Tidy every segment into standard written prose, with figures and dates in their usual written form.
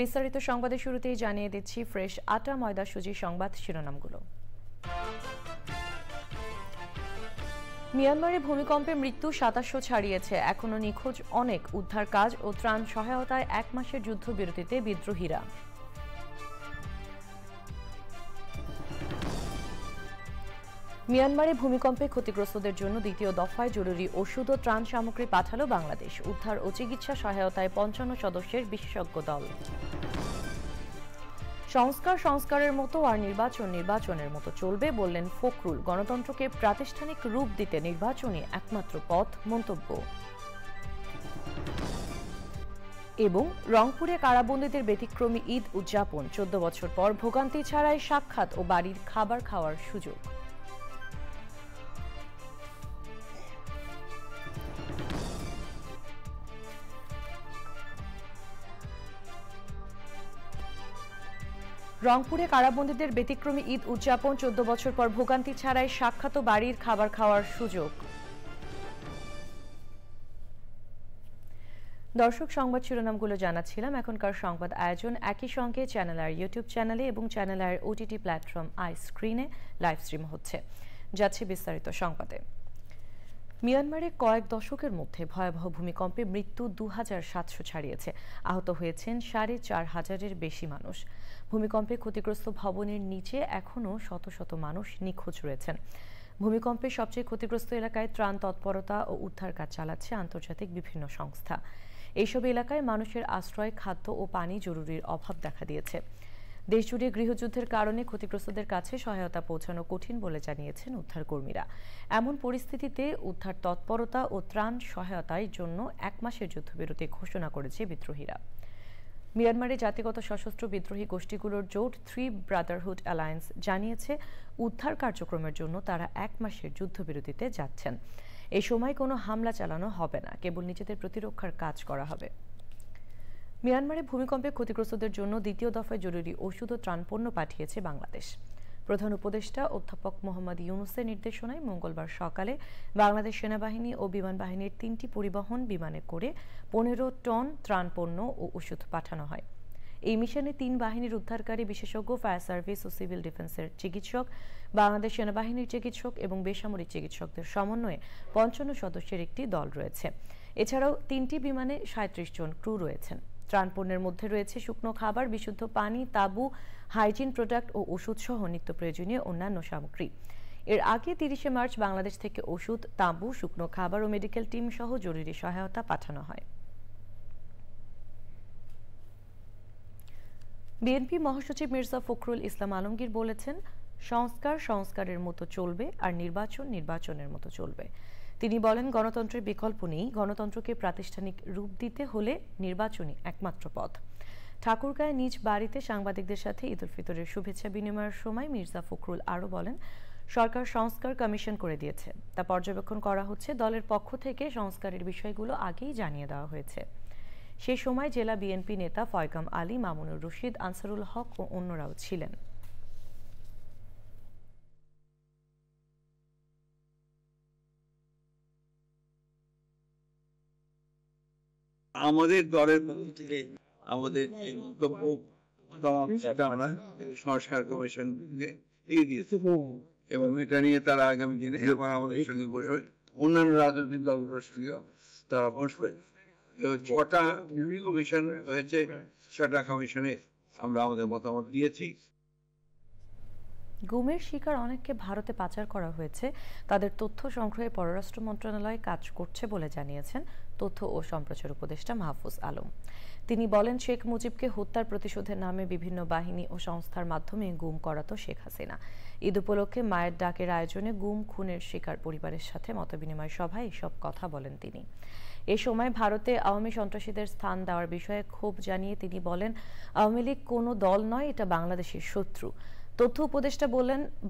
বিস্তারিত সংবাদের শুরুতেই জানিয়ে দিচ্ছি ফ্রেশ আটা ময়দা সুজি সংবাদ শিরোনামগুলো। মিয়ানমারে ভূমিকম্পে মৃত্যু ২৭০০ ছাড়িয়েছে। এখনো নিখোঁজ অনেক। উদ্ধার কাজ ও ত্রাণ সহায়তায় ১ মাসের যুদ্ধবিরতিতে বিদ্রোহীরা। মিয়ানমারে ভূমিকম্পে ক্ষতিগ্রস্তদের জন্য দ্বিতীয় দফায় জরুরি ওষুধ ও ত্রাণ সামগ্রী পাঠালো বাংলাদেশ। উদ্ধার ও চিকিৎসা সহায়তায় ৫৫ সদস্যের বিশেষজ্ঞ দল। সংস্কারের মতো আর নির্বাচনের মতো চলবে বললেন ফখরুল। গণতন্ত্রকে প্রাতিষ্ঠানিক রূপ দিতে নির্বাচনই একমাত্র পথ মন্তব্য। এবং রংপুরে কারাবন্দীদের ব্যতিক্রমী ঈদ উদযাপন। ১৪ বছর পর ভোগান্তি ছাড়াই সাক্ষাৎ ও বাড়ির খাবার খাওয়ার সুযোগ। রংপুরে কারাবন্দীদের ব্যতিক্রমী ঈদ উদযাপন। ১৪ বছর পর ভোগান্তি ছাড়াই সাক্ষাৎ ও বাড়ির খাবার খাওয়ার সুযোগ। দর্শক, সংবাদ শিরোনামগুলো জানাচ্ছিলাম। এখনকার সংবাদ আয়োজন একই সঙ্গে চ্যানেল আর ইউটিউব চ্যানেলে এবং চ্যানেল আর ওটিটি প্ল্যাটফর্ম আইস্ক্রিনে লাইভ স্ট্রিম হচ্ছে। যাচ্ছে বিস্তারিত সংবাদে। মিয়ানমারে কয়েক দশকের মধ্যে ভয়াবহ ভূমিকম্পে মৃত্যু ২৭০০ ছাড়িয়েছে। আহত হয়েছেন ৪৫০০-এর বেশি মানুষ। ভূমিকম্পে ক্ষতিগ্রস্ত ভবনের নিচে এখনও শত শত মানুষ নিখোঁজ রয়েছেন। ভূমিকম্পে সবচেয়ে ক্ষতিগ্রস্ত এলাকায় ত্রাণ তৎপরতা ও উদ্ধার কাজ চালাচ্ছে আন্তর্জাতিক বিভিন্ন সংস্থা। এইসব এলাকায় মানুষের আশ্রয়, খাদ্য ও পানি জরুরির অভাব দেখা দিয়েছে। দেশজুড়ে গৃহযুদ্ধের কারণে ক্ষতিগ্রস্তদের কাছে সহায়তা পৌঁছানো কঠিন বলে জানিয়েছেন উদ্ধারকর্মীরা। এমন পরিস্থিতিতে উদ্ধার তৎপরতা ও ত্রাণ সহায়তার জন্য ১ মাসের যুদ্ধবিরতি ঘোষণা করেছে বিদ্রোহীরা। মিয়ানমারে জাতিগত সশস্ত্র বিদ্রোহী গোষ্ঠীগুলোর জোট 3 ব্রাদারহুড অ্যালায়েন্স জানিয়েছে উদ্ধার কার্যক্রমের জন্য তারা ১ মাসের যুদ্ধবিরতিতে যাচ্ছেন। এই সময় কোনো হামলা চালানো হবে না, কেবল নিজেদের প্রতিরক্ষার কাজ করা হবে। মিয়ানমারে ভূমিকম্পে ক্ষতিগ্রস্তদের জন্য দ্বিতীয় দফায় জরুরি ওষুধ ও ত্রাণপণ্য পাঠিয়েছে বাংলাদেশ। প্রধান উপদেষ্টা অধ্যাপক মোহাম্মদ ইউনূসের নির্দেশনায় মঙ্গলবার সকালে বাংলাদেশ সেনাবাহিনী ও বিমান বাহিনীর ৩টি পরিবহন বিমানে করে ১৫ টন ত্রাণপণ্য ও ওষুধ পাঠানো হয়। এই মিশনে ৩ বাহিনীর উদ্ধারকারী বিশেষজ্ঞ, ফায়ার সার্ভিস ও সিভিল ডিফেন্সের চিকিৎসক, বাংলাদেশ সেনাবাহিনীর চিকিৎসক এবং বেসামরিক চিকিৎসকদের সমন্বয়ে ৫৫ সদস্যের একটি দল রয়েছে। এছাড়াও ৩টি বিমানে ৩৭ জন ক্রু রয়েছেন। ত্রাণপণ্যের মধ্যে রয়েছে শুকনো খাবার, বিশুদ্ধ পানি, তাঁবু, হাইজিন প্রোডাক্ট ও ওষুধ সহ নিত্য প্রয়োজনীয় অন্যান্য সামগ্রী। এর আগে ৩০শে মার্চ বাংলাদেশ থেকে ওষুধ, তাঁবু, শুকনো খাবার ও মেডিকেল টিম সহ জরুরি সহায়তা পাঠানো হয়। বিএনপি মহাসচিব মির্জা ফখরুল ইসলাম আলমগীর বলেছেন, সংস্কারের মতো চলবে আর নির্বাচনের মতো চলবে। তিনি বলেন, গণতন্ত্রের বিকল্প নেই। গণতন্ত্রকে প্রাতিষ্ঠানিক রূপ দিতে হলে নির্বাচনই একমাত্র পথ। ঠাকুরগাঁয় নিজ বাড়িতে সাংবাদিকদের সাথে ঈদ উল ফিতরের শুভেচ্ছা বিনিময়ের সময় মির্জা ফখরুল আরও বলেন, সরকার সংস্কার কমিশন করে দিয়েছে, তা পর্যবেক্ষণ করা হচ্ছে। দলের পক্ষ থেকে সংস্কারের বিষয়গুলো আগেই জানিয়ে দেওয়া হয়েছে। সেই সময় জেলা বিএনপি নেতা ফয়গাম আলী, মামুনুর রশিদ, আনসারুল হক ও অন্যরাও ছিলেন। আমাদের দলের পক্ষ থেকে আমাদের সংস্কার কমিশন দিয়ে দিয়েছে এবং এটা নিয়ে তারা আগামী দিনে আমাদের সঙ্গে বসবে, অন্যান্য রাজনৈতিক দলগুলোর সঙ্গে তারা বসবে। ছটা কমিশন হয়েছে, 6টা কমিশনে আমরা আমাদের মতামত দিয়েছি। গুমের শিকার অনেককে ভারতে পাচার করা হয়েছে। তাদের তথ্য সংগ্রহে পররাষ্ট্র মন্ত্রণালয় কাজ করছে বলে জানিয়েছেন তথ্য ও সম্প্রচার উপদেষ্টা মাহফুজ আলম। তিনি বলেন, শেখ মুজিবকে হত্যার প্রতিশোধের নামে বিভিন্ন বাহিনী ও সংস্থার মাধ্যমে গুম করাতো শেখ হাসিনা। ঈদ উপলক্ষে মায়ের ডাকের আয়োজনে গুম খুনের শিকার পরিবারের সাথে মতবিনিময় সভায় এসব কথা বলেন তিনি। এ সময় ভারতে আওয়ামী সন্ত্রাসীদের স্থান দেওয়ার বিষয়ে ক্ষোভ জানিয়ে তিনি বলেন, আওয়ামী লীগ কোনো দল নয়, এটা বাংলাদেশের শত্রু। তথ্য উপদেষ্টা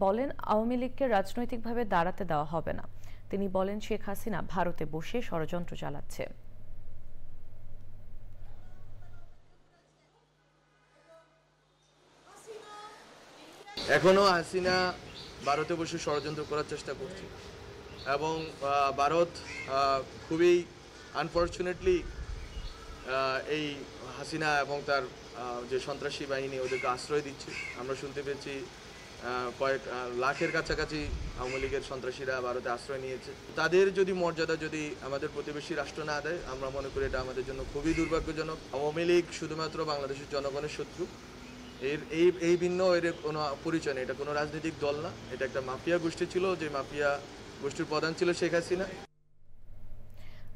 বলেন, আওয়ামী লীগকে রাজনৈতিকভাবে দাঁড়াতে দেওয়া হবে না। তিনি বলেন, শেখ হাসিনা ভারতে বসে ষড়যন্ত্র চালাচ্ছে। এখনো হাসিনা ভারতে বসে ষড়যন্ত্র করার চেষ্টা করছে এবং ভারত খুবই আনফর্চুনেটলি এই হাসিনা এবং তার যে সন্ত্রাসী বাহিনী ওদেরকে আশ্রয় দিচ্ছে। আমরা শুনতে পেয়েছি কয়েক লাখের কাছাকাছি আওয়ামী লীগের সন্ত্রাসীরা ভারতে আশ্রয় নিয়েছে। তাদের যদি মর্যাদা যদি আমাদের প্রতিবেশী রাষ্ট্র না দেয়, আমরা মনে করি এটা আমাদের জন্য খুবই দুর্ভাগ্যজনক। আওয়ামী লীগ শুধুমাত্র বাংলাদেশের জনগণের শত্রু, এই ভিন্ন এর কোনো পরিচয় নেই। এটা কোনো রাজনৈতিক দল না, এটা একটা মাফিয়া গোষ্ঠী ছিল, যে মাফিয়া গোষ্ঠীর প্রধান ছিল শেখ হাসিনা।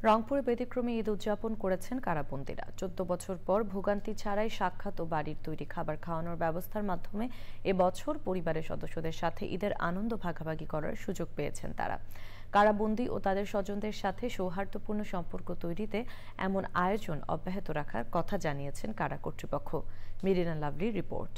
রংপুরে ব্যতিক্রমী ঈদ উদযাপন করেছেন কারাবন্দীরা। 14 বছর পর ভোগান্তি ছাড়াই সাক্ষাৎ ও বাড়ির তৈরি খাবার খাওয়ানোর ব্যবস্থার মাধ্যমে এবছর পরিবারের সদস্যদের সাথে ঈদের আনন্দ ভাগাভাগি করার সুযোগ পেয়েছেন তারা। কারাবন্দী ও তাদের স্বজনদের সাথে সৌহার্দ্যপূর্ণ সম্পর্ক তৈরিতে এমন আয়োজন অব্যাহত রাখার কথা জানিয়েছেন কারা কর্তৃপক্ষ। মেরিনা লাভলির রিপোর্ট।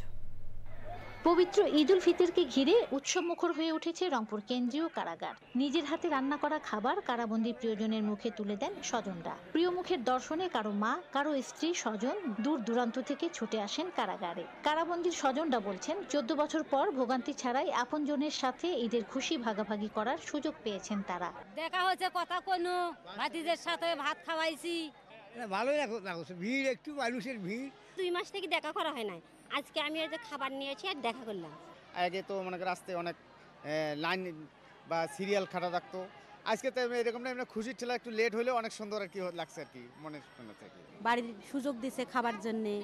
পবিত্র ঈদ উল ফিতরকে ঘিরে উৎসবমুখর হয়ে উঠেছে রংপুর কেন্দ্রীয় কারাগার। নিজের হাতে রান্না করা খাবার কারাবন্দী প্রিয়জনের মুখে তুলে দেন স্বজনরা। প্রিয় মুখের দর্শনে কারো মা, কারো স্ত্রী, স্বজন দূর দূরান্ত থেকে ছুটে আসেন কারাগারে। কারাবন্দীর স্বজনরা বলছেন 14 বছর পর ভোগান্তি ছাড়াই আপনজনের সাথে ঈদের খুশি ভাগাভাগি করার সুযোগ পেয়েছেন তারা। দেখা হচ্ছে, কথা কোনো ভাতিদের সাথে ভাত খাওয়াইছি, ভালোই লাগছে। ভিড়, একটু মানুষের ভিড়। 2 মাস থেকে দেখা করা হয় না। আজকে আমি এই যে খাবার নিয়েছি আর দেখা করলাম। আগে তো মনে করেন রাস্তায় অনেক লাইন বা সিরিয়াল খাটা থাকতো। আজকে তো এরকম না, খুশির ঠেলা একটু লেট হলেও অনেক সুন্দর আর কি লাগছে আর কি, মনের শুনতে। বাড়ির সুযোগ দিছে খাবার জন্যে,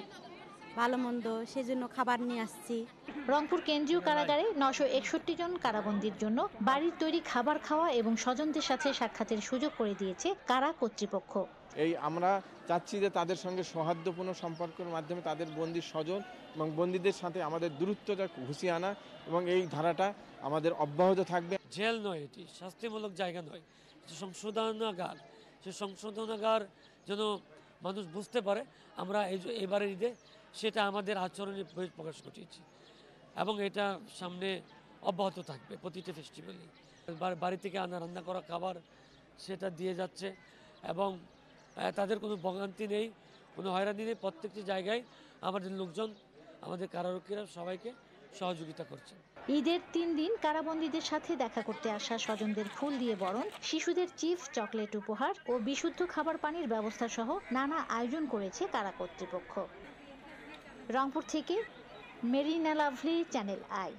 ভালো মন্দ, সেজন্য খাবার নিয়ে আসছি। রংপুর কেন্দ্রীয় কারাগারে 961 জন কারাবন্দীর জন্য বাড়ির তৈরি খাবার খাওয়া এবং স্বজনদের সাথে সাক্ষাতের সুযোগ করে দিয়েছে কারা কর্তৃপক্ষ। এই আমরা চাচ্ছি যে তাদের সঙ্গে সৌহার্দ্যপূর্ণ সম্পর্কের মাধ্যমে তাদের বন্দির স্বজন এবং বন্দীদের সাথে আমাদের দূরত্বটা ঘুষিয়ে আনা, এবং এই ধারাটা আমাদের অব্যাহত থাকবে। জেল নয়, এটি শাস্তিমূলক জায়গা নয়, সংশোধনাগার। সে সংশোধনাগার যেন মানুষ বুঝতে পারে, আমরা এবারের ঈদে সেটা আমাদের আচরণে প্রকাশ ঘটিয়েছি, এবং এটা সামনে অব্যাহত থাকবে প্রতিটা ফেস্টিভ্যালে। বাড়ি থেকে রান্না করা খাবার সেটা দিয়ে যাচ্ছে, এবং তাদের কোনো ভোগান্তি নেই, কোনো হয়রানি নেই। প্রত্যেকটি জায়গায় আমাদের লোকজন, আমাদের কারারক্ষীরা সবাইকে সহযোগিতা করছে। ঈদের 3 দিন কারাবন্দীদের সাথে দেখা করতে আসা স্বজনদের ফুল দিয়ে বরণ, শিশুদের চিপস, চকলেট উপহার ও বিশুদ্ধ খাবার পানির ব্যবস্থা সহ নানা আয়োজন করেছে কারা কর্তৃপক্ষ। রংপুর থেকে মেরিনা লাভলি, চ্যানেল আই।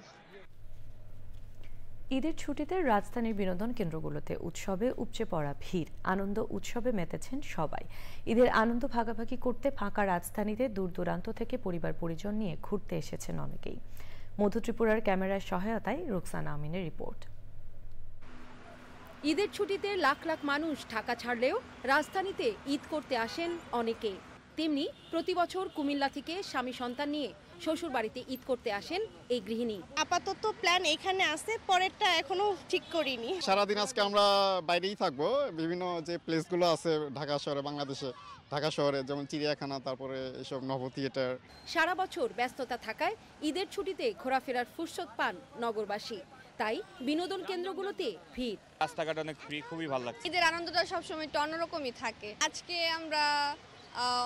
ঈদের ছুটিতে রাজধানীর বিনোদন কেন্দ্রগুলোতে উৎসবে উপচে পড়া ভিড়। আনন্দ উৎসবে মেতেছেন সবাই। ঈদের আনন্দ ভাগাভাগি করতে ফাঁকা রাজধানীতে দূর দূরান্ত থেকে পরিবার পরিজন নিয়ে ঘুরতে এসেছেন অনেকেই। মধ্য ত্রিপুরার ক্যামেরার সহায়তায় রোকসানা আমিনের রিপোর্ট। ঈদের ছুটিতে লাখ লাখ মানুষ ঢাকা ছাড়লেও রাজধানীতে ঈদ করতে আসেন অনেকে। তেমনি প্রতি বছর কুমিল্লা থেকে স্বামী সন্তান নিয়ে শ্বশুর বাড়িতে ঈদ করতে আসেন এই গৃহিণী। আপাতত প্ল্যান এখানে আছে, পরেরটা এখনো ঠিক করিনি। সারাদিন আজকে আমরা বাইরেই থাকবো। বিভিন্ন যে প্লেসগুলো আছে ঢাকা শহরে, বাংলাদেশে ঢাকা শহরে, যেমন চিড়িয়াখানা, তারপরে এসব নব থিয়েটার। সারা বছর ব্যস্ততা থাকায় ঈদের ছুটিতে ঘোরাফেরার ফুরসত পান নগরবাসী, তাই বিনোদন কেন্দ্রগুলোতে ভিড়। রাস্তাঘাট অনেক ফ্রি, খুবই ভালো লাগছে। ঈদের আনন্দটা সবসময় একটু অন্যরকমই থাকে। আজকে আমরা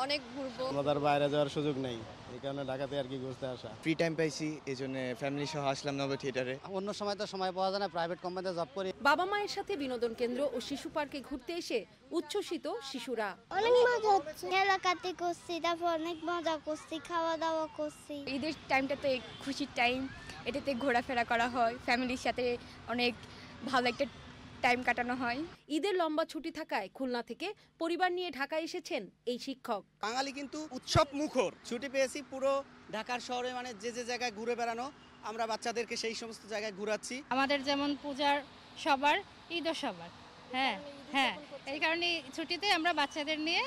অনেক ঘুরবো। আমাদের বাইরে যাওয়ার সুযোগ নেই, এই কারণে ঢাকাতে আর কি ঘুরতে আসা। ফ্রি টাইম পাইছি, এই জন্য ফ্যামিলি সহ আসলাম নব থিয়েটারে। অন্য সময় তো সময় পাওয়া যায় না, প্রাইভেট কোম্পানিতে জব করি। বাবা মায়ের সাথে বিনোদন কেন্দ্র ও শিশু পার্কে ঘুরতে এসে উচ্ছ্বসিত শিশুরা। অনেক মজা হচ্ছে, এলাকাতে করছি, তারপর অনেক মজা করছি, খাওয়া দাওয়া করছি। ঈদের টাইমটাতে খুশির টাইম, এটাতে ঘোরাফেরা করা হয়, ফ্যামিলির সাথে অনেক ভালো একটা টাইম কাটানো হয়। ঈদের লম্বা ছুটি থাকায় খুলনা থেকে পরিবার নিয়ে ঢাকায় এসেছেন এই শিক্ষক। বাঙালি কিন্তু উৎসব মুখর। ছুটি পেয়েছি পুরো ঢাকার শহরে, মানে যে যে জায়গায় ঘুরে বেড়ানো, আমরা বাচ্চাদেরকে সেই সমস্ত জায়গায় ঘুরাচ্ছি। আমাদের যেমন পূজার সবার, ঈদও সবার। হ্যাঁ হ্যাঁ, এই কারণে ছুটিতে আমরা বাচ্চাদের নিয়ে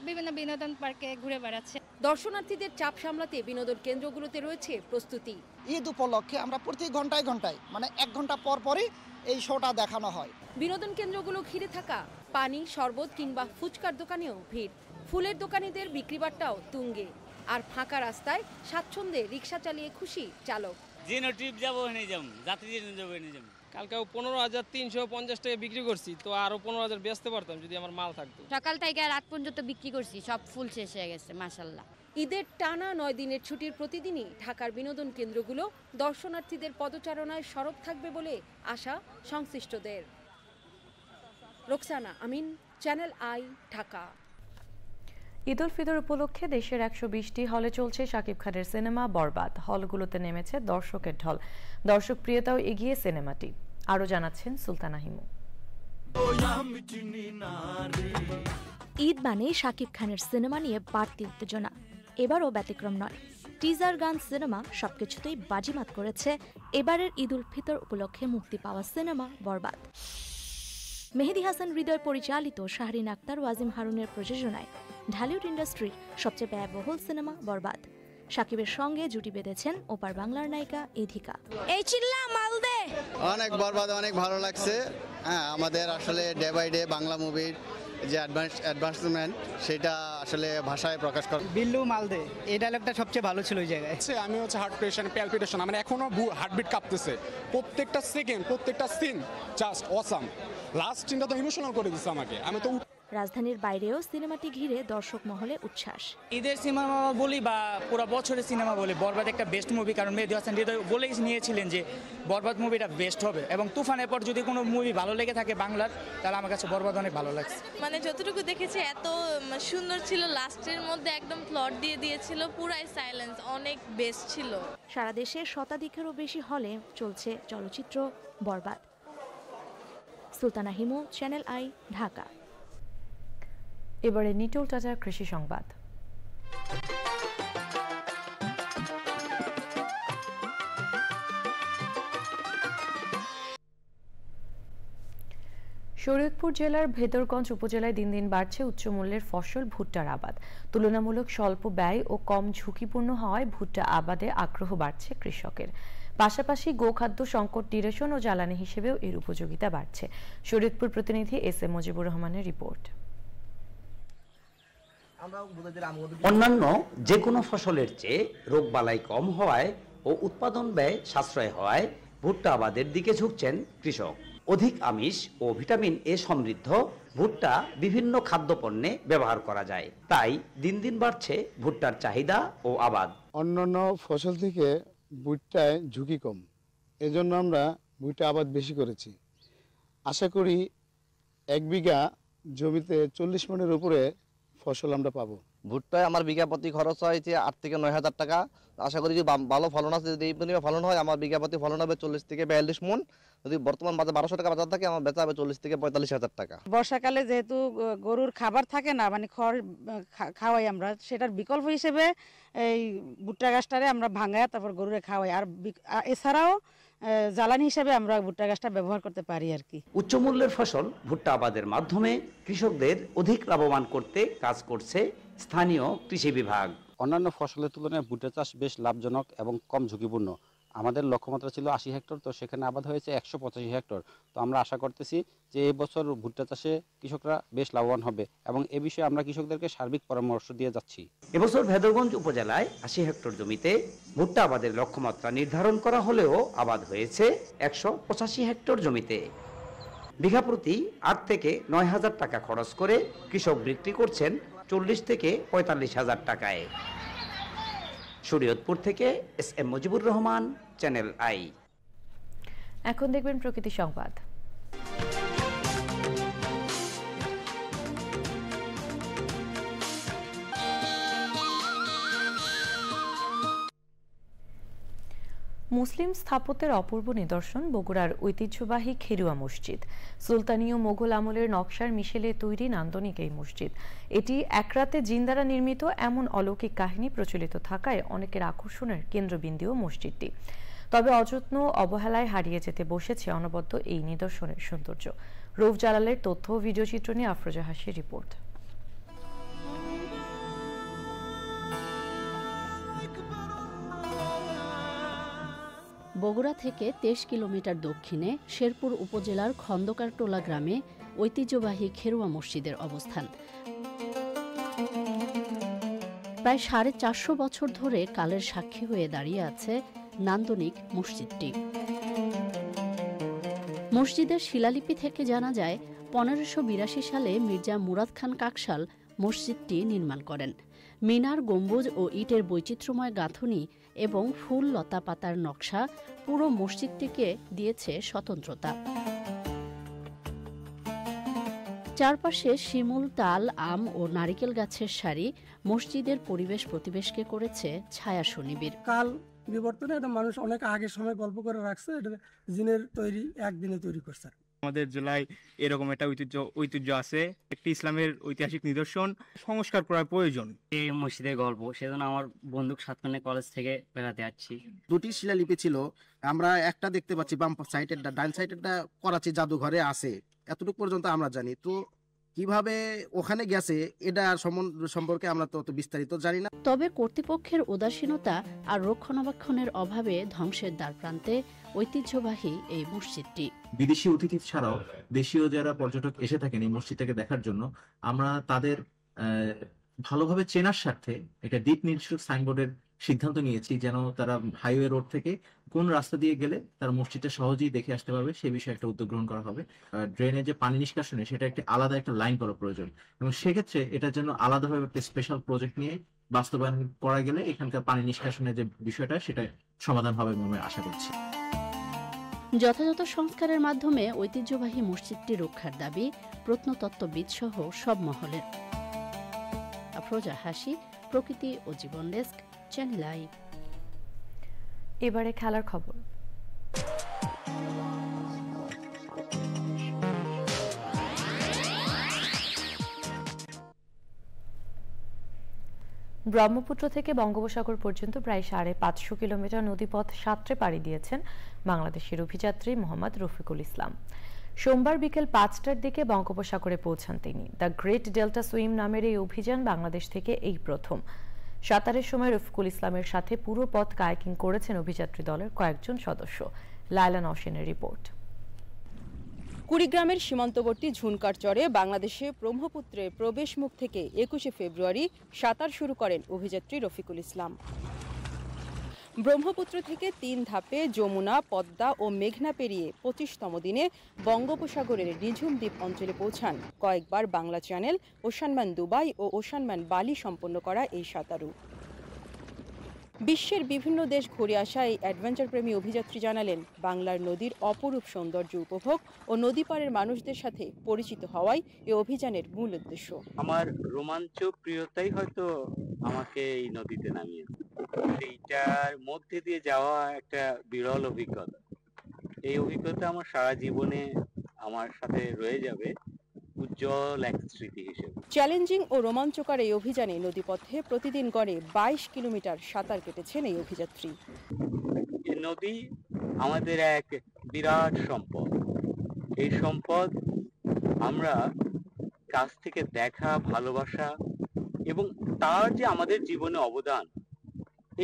বিভিন্ন বিনোদন পার্কে ঘুরে বেড়াচ্ছি। দর্শনার্থীদের চাপ সামলাতে বিনোদন কেন্দ্রগুলোতে রয়েছে প্রস্তুতি। ঈদ উপলক্ষে আমরা প্রতি ঘন্টায় ঘন্টায়, মানে 1 ঘন্টা পর পরই এই শোটা দেখানো হয়। বিনোদন কেন্দ্রগুলো ঘিরে থাকা পানি, শরবত কিংবা ফুচকার দোকানেও ভিড়। ফুলের দোকানিদের বিক্রিবাট্টাও তুঙ্গে। আর ফাঁকা রাস্তায় স্বাচ্ছন্দ্যে রিক্সা চালিয়ে খুশি চালক। যেন ট্রিপ যাবো এনে যাবো, যাত্রী যাবো এনে যাবো। কালকেও 15,350 টাকা বিক্রি করছি, তো আরো 15,000 বেচতে পারতাম যদি আমার মাল থাকতো। সকাল থেকে রাত পর্যন্ত বিক্রি করছি, সব ফুল শেষ হয়ে গেছে মাশাআল্লাহ। ঈদের টানা 9 দিনের ছুটির প্রতিদিনই ঢাকার বিনোদন কেন্দ্রগুলো দর্শনার্থীদের পদচারণায় সরব থাকবে বলে আশা সংশ্লিষ্টদের। রোকসানা আমিন, চ্যানেল আই, ঢাকা। ঈদ উল ফিতর উপলক্ষে দেশের 120টি হলে চলছে শাকিব খানের সিনেমা বরবাদ। হলগুলোতে নেমেছে দর্শকের ঢল। দর্শক প্রিয়তাও এগিয়ে সিনেমাটি। আরও জানাচ্ছেন সুলতানা হিমু। ঈদ মানে শাকিব খানের সিনেমা নিয়ে বাড়তি উত্তেজনা। এবারও ব্যতিক্রম নয়। টিজার গান সিনেমা সবকিছুতেই বাজিমাত করেছে এবারের ঈদ উল ফিতর উপলক্ষে মুক্তি পাওয়া সিনেমা বরবাদ। মেহেদী হাসান হৃদয় পরিচালিত শাহরিন আক্তার ওয়াজিম হারুনের প্রযোজনায় ঢালিউড ইন্ডাস্ট্রির সবচেয়ে ব্যয়বহুল সিনেমা বরবাদ। শাকিবের সঙ্গে জুটি বেঁধেছেন ওপার বাংলার নায়িকা এধিকা। এই চিল্লা মালদে অনেক বরবাদ, অনেক ভালো লাগছে। হ্যাঁ, আমাদের আসলে ডে বাই ডে বাংলা মুভির যে অ্যাডভান্সমেন্ট সেটা আসলে ভাষায় প্রকাশ করে। বিল্লু মালদে এই ডায়লগটা সবচেয়ে ভালো ছিল ওই জায়গায়। আমি হচ্ছে হার্ট প্রেশার, প্যালপিটেশন, মানে এখনো হার্টবিট কাঁপতেছে। প্রত্যেকটা সেকেন্ড, প্রত্যেকটা সিন জাস্ট অসাম। লাস্ট সিনটা তো ইমোশনাল করে দিচ্ছে আমাকে। আমি তো রাজধানীর বাইরেও সিনেমাটি ঘিরে দর্শক মহলে উচ্ছ্বাস। ঈদের সিনেমা বলি বা পুরো বছরের সিনেমা বলি, বরবাদ একটা বেস্ট মুভি। কারণ মেহেদী হাসান হৃদয় বলেই নিয়েছিলেন যে বরবাদ মুভিটা বেস্ট হবে, এবং তুফানের পর যদি কোনো মুভি ভালো লেগে থাকে বাংলার, তাহলে আমার কাছে বরবাদ অনেক ভালো লাগছে। মানে যতটুকু দেখেছি এত সুন্দর ছিল, লাস্টের মধ্যে একদম প্লট দিয়ে দিয়েছিল, পুরাই সাইলেন্স, অনেক বেস্ট ছিল। সারা দেশে শতাধিকেরও বেশি হলে চলছে চলচ্চিত্র বরবাদ। Sultana Himu, channel I, Dhaka. এবারে নিটোল টাটার কৃষি সংবাদ। শরীয়তপুর জেলার ভেদরগঞ্জ উপজেলায় দিন দিন বাড়ছে উচ্চমূল্যের ফসল ভুট্টার আবাদ। তুলনামূলক স্বল্প ব্যয় ও কম ঝুঁকিপূর্ণ হওয়ায় ভুট্টা আবাদে আগ্রহ বাড়ছে কৃষকের। পাশাপাশি গোখাদ্য সংকট নিরসন ও জ্বালানি হিসেবেও এর উপযোগিতা বাড়ছে। শরীয়তপুর প্রতিনিধি এস এম মুজিবুর রহমানের রিপোর্ট। অন্যান্য যে কোনো ফসলের চেয়ে রোগবালাই কম হওয়ায় ও উৎপাদন ব্যয় সাশ্রয় হওয়ায় ভুট্টা আবাদের দিকে ঝুঁকছেন কৃষক। অধিক আমিষ ও ভিটামিন এ সমৃদ্ধ ভুট্টা বিভিন্ন খাদ্যপণ্যে ব্যবহার করা যায়, তাই দিন দিন বাড়ছে ভুট্টার চাহিদা ও আবাদ। অন্যান্য ফসল থেকে ভুট্টায় ঝুঁকি কম, এজন্য আমরা ভুট্টা আবাদ বেশি করেছি। আশা করি 1 বিঘা জমিতে 40 মণের উপরে ফসল আমরা পাবো। ভুট্টায় আমার বিঘা প্রতি খরচ হয়েছে 8 থেকে 9 হাজার টাকা। আশা করি যদি ভালো ফলন আছে, যদি এই পরিমাণ ফলন হয়, আমার বিঘা প্রতি ফলন হবে 40 থেকে 42 মণ। যদি বর্তমান বাজার 1200 টাকা বাজার থাকে, আমার বেচা হবে 40 থেকে 45 হাজার টাকা। বর্ষাকালে যেহেতু গরুর খাবার থাকে না, মানে খড় খাওয়াই আমরা, সেটার বিকল্প হিসেবে এই ভুট্টা গাছটারে আমরা ভাঙায় তারপর গরুরে খাওয়াই। আর এছাড়াও জ্বালানি হিসেবে আমরা ভুট্টা গাছটা ব্যবহার করতে পারি আর কি। উচ্চমূল্যের ফসল ভুট্টা আবাদের মাধ্যমে কৃষকদের অধিক লাভবান করতে কাজ করছে স্থানীয় কৃষি বিভাগ। অন্যান্য ফসলের তুলনায় ভুট্টা চাষ বেশ লাভজনক এবং কম ঝুঁকিপূর্ণ। আমাদের লক্ষ্যমাত্রা ছিল 80 হেক্টর, তো সেখানে আবাদ হয়েছে 185 হেক্টর। তো আমরা আশা করতেছি যে এই বছর ভুট্টা চাষে কৃষকরা বেশ লাভবান হবে, এবং এ বিষয়ে আমরা কৃষকদেরকে সার্বিক পরামর্শ দিয়ে যাচ্ছি। এবছর ভেদরগঞ্জ উপজেলায় 80 হেক্টর জমিতে ভুট্টা আবাদের লক্ষ্যমাত্রা নির্ধারণ করা হলেও আবাদ হয়েছে 185 হেক্টর জমিতে। বিঘা প্রতি 8 থেকে 9 হাজার টাকা খরচ করে কৃষক বিক্রি করছেন 40 থেকে 45 হাজার টাকায়। শরীয়তপুর থেকে S M Mujibur Rahman, channel I. এখন দেখবেন প্রকৃতি সংবাদ। মুসলিম স্থাপত্যের অপূর্ব নিদর্শন বগুড়ার ঐতিহ্যবাহী খেরুয়া মসজিদ। সুলতানীয় মোগল আমলের নকশার মিশেলে তৈরি নান্দনিক এই মসজিদ। এটি এক রাতে জিন দ্বারা নির্মিত এমন অলৌকিক কাহিনী প্রচলিত থাকায় অনেকের আকর্ষণের কেন্দ্রবিন্দুও মসজিদটি। তবে অযত্ন অবহেলায় হারিয়ে যেতে বসেছে অনবদ্য এই নিদর্শনের সৌন্দর্য। রৌফ জালালের তথ্য ও ভিডিও চিত্র নিয়ে আফরোজা হাসির রিপোর্ট। বগুড়া থেকে 23 কিলোমিটার দক্ষিণে শেরপুর উপজেলার খন্দকারটোলা গ্রামে ঐতিহ্যবাহী খেরুয়া মসজিদের অবস্থান। প্রায় 450 বছর ধরে কালের সাক্ষী হয়ে দাঁড়িয়ে আছে নান্দনিক মসজিদটি। মসজিদের শিলালিপি থেকে জানা যায় 1582 সালে মির্জা মুরাদ খান কাকশাল মসজিদটি নির্মাণ করেন। মিনার, গম্বুজ ও ইটের বৈচিত্র্যময় গাঁথনি এবং ফুল লতা পাতার নকশা পুরো মসজিদটিকে দিয়েছে স্বতন্ত্রতা। চারপাশে শিমুল, তাল, আম ও নারিকেল গাছের সারি মসজিদের পরিবেশ প্রতিবেশকে করেছে ছায়া সুনিবিড়। কাল বিবর্তনে এটা মানুষ অনেক আগের সময় গল্প করে রাখছে, এটা জিনের তৈরি, একদিনে তৈরি করছে। আমাদের জেলায় এরকম একটা ঐতিহ্য আছে, একটি ইসলামের ঐতিহাসিক নিদর্শন, সংস্কার করা প্রয়োজন। এই মসজিদের গল্প, সেজন্য আমার বন্ধু সাতকানে কলেজ থেকে বেড়াতে যাচ্ছি। দুটি শিলালিপি ছিল, আমরা একটা দেখতে পাচ্ছি বাম সাইডেরটা, ডান সাইডেরটা করাচি জাদুঘরে আছে, এতটুকু পর্যন্ত আমরা জানি। তো কিভাবে ওখানে গেছে এটা সম্পর্কে আমরা তো বিস্তারিত জানি না। তবে কর্তৃপক্ষের উদাসীনতা আর রক্ষণাবেক্ষণের অভাবে ধ্বংসের দ্বারপ্রান্তে ঐতিহ্যবাহী এই মসজিদটি। বিদেশি অতিথি ছাড়াও দেশীয় যারা পর্যটক এসে থাকেন এই মসজিদটাকে দেখার জন্য, আমরা তাদের ভালোভাবে চেনার স্বার্থে একটা দিক নির্দেশক সাইনবোর্ডের সিদ্ধান্ত নিয়েছি, যেন তারা হাইওয়ে রোড থেকে কোন রাস্তা দিয়ে গেলে তারা মসজিদটা সহজেই দেখে আসতে পারবে, সেই বিষয়ে একটা উদ্যোগ গ্রহণ করা হবে। ড্রেনে যে পানি নিষ্কাশনে সেটা একটা আলাদা একটা লাইন করা প্রয়োজন, এবং সেক্ষেত্রে এটার জন্য আলাদাভাবে একটা স্পেশাল প্রজেক্ট নিয়ে বাস্তবায়ন করা গেলে এখানকার পানি নিষ্কাশনের যে বিষয়টা সেটা সমাধান হবে বলে আশা করছি। যথাযথ সংস্কারের মাধ্যমে ঐতিহ্যবাহী মসজিদটি রক্ষার দাবি প্রত্নতত্ত্ববিদ সহ সব মহলের। আফরোজা হাসি, প্রকৃতি ও জীবন ডেস্ক, চ্যানেল আই। এবারে খেলার খবর। ব্রহ্মপুত্র থেকে বঙ্গোপসাগর পর্যন্ত প্রায় 550 কিলোমিটার নদীপথ সাঁতরে পাড়ি দিয়েছেন বাংলাদেশের অভিযাত্রী মোহাম্মদ রফিকুল ইসলাম। সোমবার বিকেল 5টার দিকে বঙ্গোপসাগরে পৌঁছান তিনি। দ্য গ্রেট ডেল্টা সুইম নামের এই অভিযান বাংলাদেশ থেকে এই প্রথম। সাঁতারের সময় রফিকুল ইসলামের সাথে পুরো পথ কায়াকিং করেছেন অভিযাত্রী দলের কয়েকজন সদস্য। লায়লা নওশিনের রিপোর্ট। কুড়িগ্রামের সীমান্তবর্তী ঝুনকার চরে বাংলাদেশে ব্রহ্মপুত্রের প্রবেশ মুখ থেকে 21শে ফেব্রুয়ারি সাঁতার শুরু করেন অভিযাত্রী রফিকুল ইসলাম। ব্রহ্মপুত্র থেকে 3 ধাপে যমুনা, পদ্মা ও মেঘনা পেরিয়ে 25তম দিনে বঙ্গোপসাগরের নিঝুম দ্বীপ অঞ্চলে পৌঁছান কয়েকবার বাংলা চ্যানেল, ওশানম্যান দুবাই ও ওশানম্যান বালি সম্পন্ন করা এই সাঁতারু। বিশ্বের বিভিন্ন দেশ ঘুরে আসা এই অ্যাডভেঞ্চার প্রেমী অভিযাত্রী জানালেন, বাংলার নদীর অপরূপ সৌন্দর্য উপভোগ ও নদী পাড়ের মানুষদের সাথে পরিচিত হওয়াই এই অভিযানের মূল উদ্দেশ্য। আমার রোমাঞ্চ প্রিয়তাই হয়তো আমাকে এই নদীতে নামিয়েছে। সেইটার মধ্যে দিয়ে যাওয়া একটা বিরল অভিজ্ঞতা। এই অভিজ্ঞতা আমার সারা জীবনে আমার সাথে রয়ে যাবে উজ্জ্বল এক স্মৃতি হিসেবে। চ্যালেঞ্জিং ও রোমাঞ্চকর এই অভিযানে নদীপথে প্রতিদিন গড়ে 22 কিলোমিটার সাঁতার কেটেছেন এই অভিযাত্রী। এই নদী আমাদের এক বিরাট সম্পদ। এই সম্পদ আমরা কাছ থেকে দেখা, ভালোবাসা এবং তার যে আমাদের জীবনে অবদান,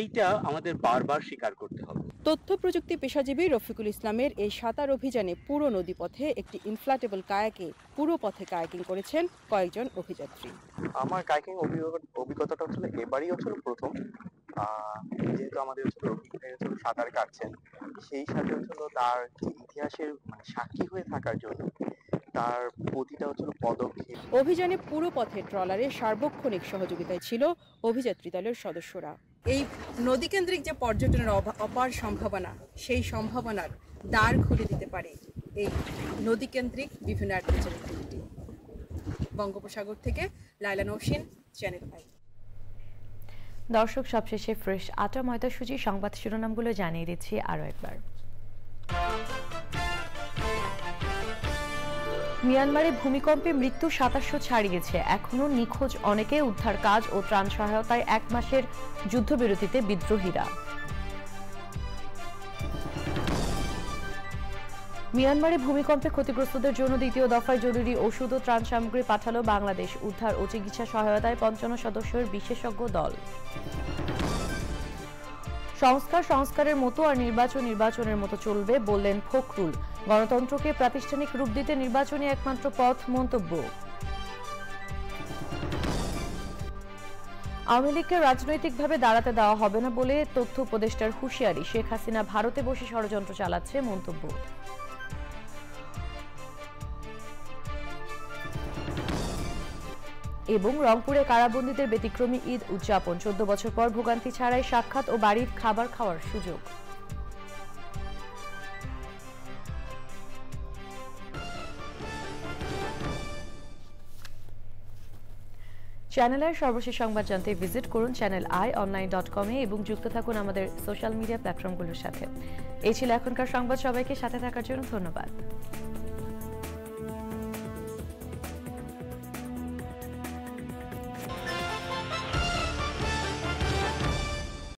এইটা আমাদের বারবার স্বীকার করতে হবে। তথ্য প্রযুক্তি পেশাজীবী রফিকুল ইসলামের এই সাঁতার অভিযানে পুরো নদীপথে একটি ইনফ্লাটেবল কায়াকে পুরো পথে কায়াকিং করেছেন কয়েকজন অভিযাত্রী। আমার কায়াকিং অভিজ্ঞতাটা হচ্ছিল এবারই হচ্ছিল প্রথম। যেহেতু আমাদের হচ্ছিল সাঁতার কাটছেন, সেই সাথে হচ্ছিল তার ইতিহাসের সাক্ষী হয়ে থাকার জন্য তার প্রতিটা হচ্ছিল পদক্ষেপ। অভিযানে পুরো পথে ট্রলারে সার্বক্ষণিক সহযোগিতায় ছিল অভিযাত্রী দলের সদস্যরা। এই নদীকেন্দ্রিক যে পর্যটনের অপার সম্ভাবনা, সেই সম্ভাবনার দ্বার খুলে দিতে পারে এই নদীকেন্দ্রিক বিভিন্ন অ্যাডভেঞ্চার অ্যাক্টিভিটি। বঙ্গোপসাগর থেকে লায়লা নওশিন, চ্যানেল আই। দর্শক, সবশেষে ফ্রেশ আটা ময়দা সুজি সংবাদ শিরোনামগুলো জানিয়ে দিচ্ছি আরও একবার। মিয়ানমারে ভূমিকম্পে মৃত্যু 2700 ছাড়িয়েছে। এখনো নিখোঁজ অনেকে। উদ্ধার কাজ ও ত্রাণ সহায়তায় 1 মাসের যুদ্ধবিরতিতে বিদ্রোহীরা। মিয়ানমারে ভূমিকম্পে ক্ষতিগ্রস্তদের জন্য দ্বিতীয় দফায় জরুরি ওষুধ ও ত্রাণ সামগ্রী পাঠালো বাংলাদেশ। উদ্ধার ও চিকিৎসা সহায়তায় 55 সদস্যের বিশেষজ্ঞ দল। সংস্কারের মতো আর নির্বাচনের মতো চলবে বললেন ফখরুল। গণতন্ত্রকে প্রাতিষ্ঠানিক রূপ দিতে নির্বাচনই একমাত্র পথ মন্তব্য। আওয়ামী লীগকে রাজনৈতিকভাবে দাঁড়াতে দেওয়া হবে না বলে তথ্য উপদেষ্টার হুঁশিয়ারি। শেখ হাসিনা ভারতে বসে ষড়যন্ত্র চালাচ্ছে মন্তব্য। এবং রংপুরে কারাবন্দীদের ব্যতিক্রমী ঈদ উদযাপন। 14 বছর পর ভোগান্তি ছাড়াই সাক্ষাৎ ও বাড়ির খাবার খাওয়ার সুযোগ। চ্যানেলের সর্বশেষ সংবাদ জানতে ভিজিট করুন channelionline.com এবং যুক্ত থাকুন আমাদের সোশ্যাল মিডিয়া প্ল্যাটফর্মগুলোর সাথে। এই ছিল এখনকার সংবাদ। সবাইকে সাথে থাকার জন্য ধন্যবাদ।